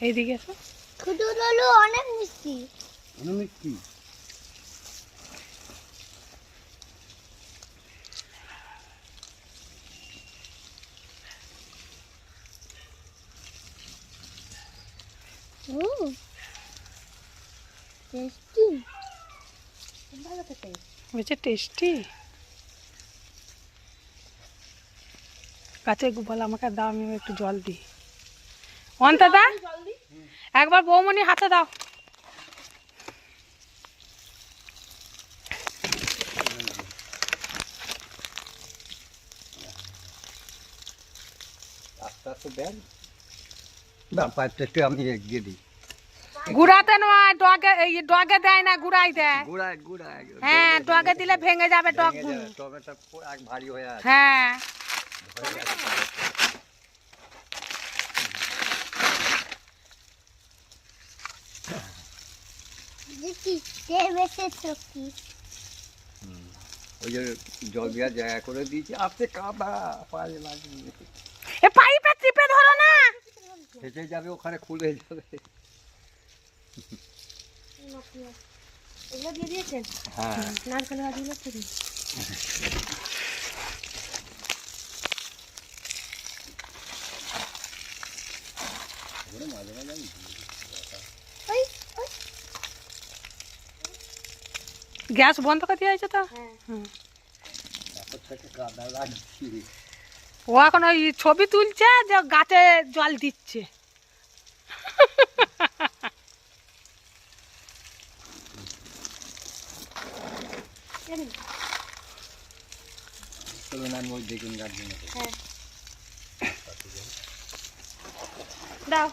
এইদিকে এসো। খুদু ললু অনেক মিষ্টি। অনেক মিষ্টি। টেস্টি। হয়েছে টেস্টি। কাছে বল আমাকে দাও, আমি একটু জল দিই। অন্তা দা একবার বৌমনি হাতে দাও। আস্তে আস্তে দেন না, পাইপটা একটু আমি এগিয়ে দিই। গুড়াতে নয়, ডগে, এই ডগে দেয় না, গুড়াই দেয়। গুড়ায় গুড়ায়। হ্যাঁ, ডগে দিলে ভেঙে যাবে ডগগুলো। টমেটো এক ভারী হয়ে আছে। হ্যাঁ দেখি দেবেছে চকি। ওই যে জল দেওয়ার জায়গা করে দিয়েছি, আপনি কাবা পায়ে লাগিয়ে এ পাইপে টিপে ধরো না। ফেটে যাবে, ওখানে খুলে যাবে। এগুলো দিয়ে দিয়েছেন? হ্যাঁ নারকেল গাছগুলো থেকে। মাঝে মাঝে ওই ওই গ্যাস বন্ধ করে দিয়েছে তো। হ্যাঁ হুম। থেকে কাদা লাগছি। ও এখন ওই ছবি তুলছে যে গাছে জল দিচ্ছে। চলুন আমি ওই দেখুন গার্জেন। হ্যাঁ দাও।